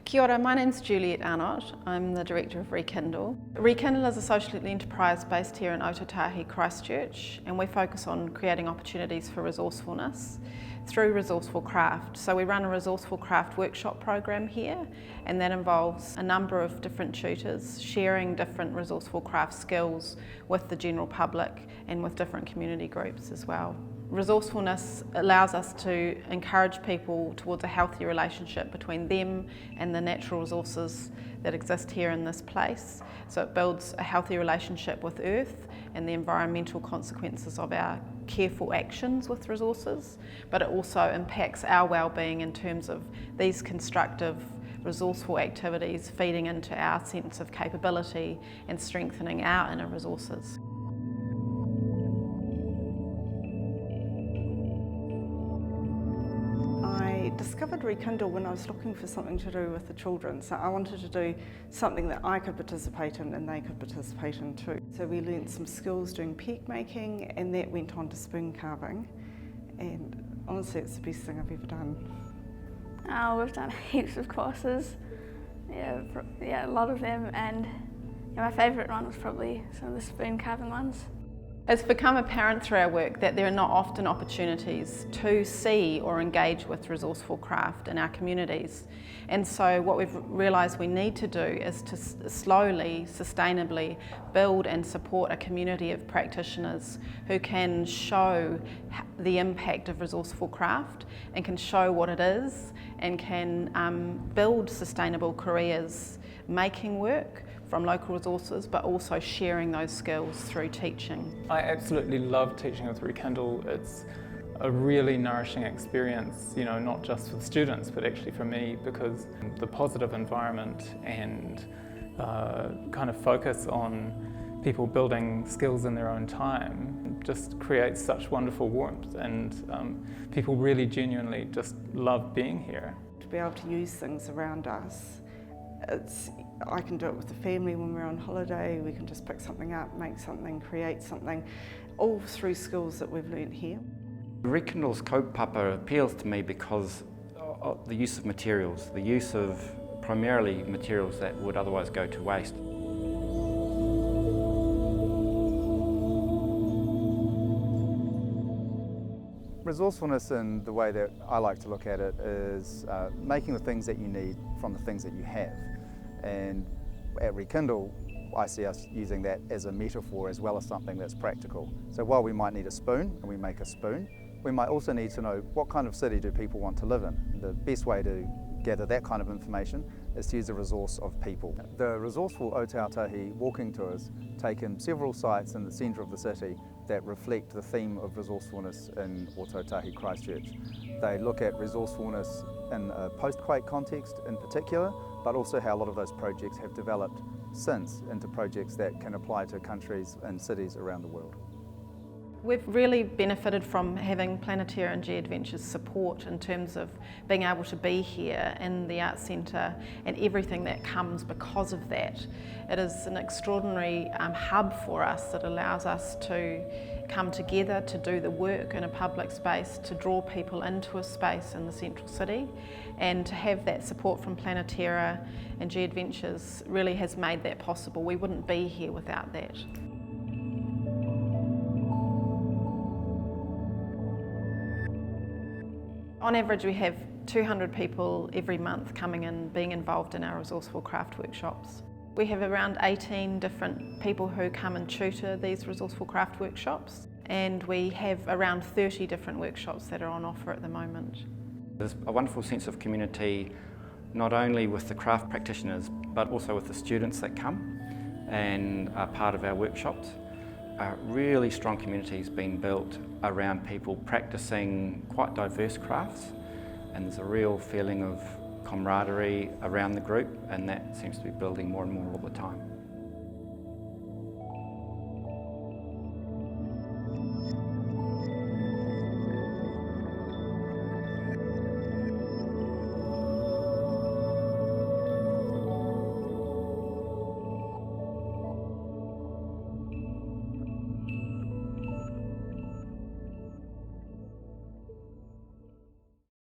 Kia ora, my name's Juliet Arnott. I'm the director of Rekindle. Rekindle is a social enterprise based here in Otautahi, Christchurch, and we focus on creating opportunities for resourcefulness through resourceful craft. So we run a resourceful craft workshop program here, and that involves a number of different tutors sharing different resourceful craft skills with the general public and with different community groups as well. Resourcefulness allows us to encourage people towards a healthy relationship between them and the natural resources that exist here in this place. So it builds a healthy relationship with Earth and the environmental consequences of our careful actions with resources, but it also impacts our well-being in terms of these constructive, resourceful activities feeding into our sense of capability and strengthening our inner resources. I discovered Rekindle when I was looking for something to do with the children, so I wanted to do something that I could participate in and they could participate in too. So we learnt some skills doing peak making, and that went on to spoon carving, and honestly it's the best thing I've ever done. We've done heaps of courses, a lot of them, and my favourite one was probably some of the spoon carving ones. It's become apparent through our work that there are not often opportunities to see or engage with resourceful craft in our communities. And so what we've realised we need to do is to slowly, sustainably build and support a community of practitioners who can show the impact of resourceful craft and can show what it is and can build sustainable careers making work from local resources, but also sharing those skills through teaching. I absolutely love teaching with Rekindle. It's a really nourishing experience, not just for the students, but actually for me, because the positive environment and kind of focus on people building skills in their own time just creates such wonderful warmth, and people really genuinely just love being here. To be able to use things around us, I can do it with the family when we're on holiday. We can just pick something up, make something, create something, all through skills that we've learnt here. Rekindle's kaupapa appeals to me because of the use of materials, the use of primarily materials that would otherwise go to waste. Resourcefulness, in the way that I like to look at it, is making the things that you need from the things that you have. And at Rekindle, I see us using that as a metaphor as well as something that's practical. So while we might need a spoon, and we make a spoon, we might also need to know what kind of city do people want to live in. The best way to gather that kind of information is to use the resource of people. The resourceful Otautahi walking tours take in several sites in the centre of the city that reflect the theme of resourcefulness in Otautahi, Christchurch. They look at resourcefulness in a post-quake context in particular, but also how a lot of those projects have developed since into projects that can apply to countries and cities around the world. We've really benefited from having Planeterra and G-Adventures support in terms of being able to be here in the Arts Centre and everything that comes because of that. It is an extraordinary hub for us that allows us to come together to do the work in a public space, to draw people into a space in the central city, and to have that support from Planeterra and G-Adventures really has made that possible. We wouldn't be here without that. On average, we have 200 people every month coming in, being involved in our resourceful craft workshops. We have around 18 different people who come and tutor these resourceful craft workshops, and we have around 30 different workshops that are on offer at the moment. There's a wonderful sense of community, not only with the craft practitioners, but also with the students that come and are part of our workshops. A really strong community has been built around people practicing quite diverse crafts, and there's a real feeling of camaraderie around the group, and that seems to be building more and more all the time.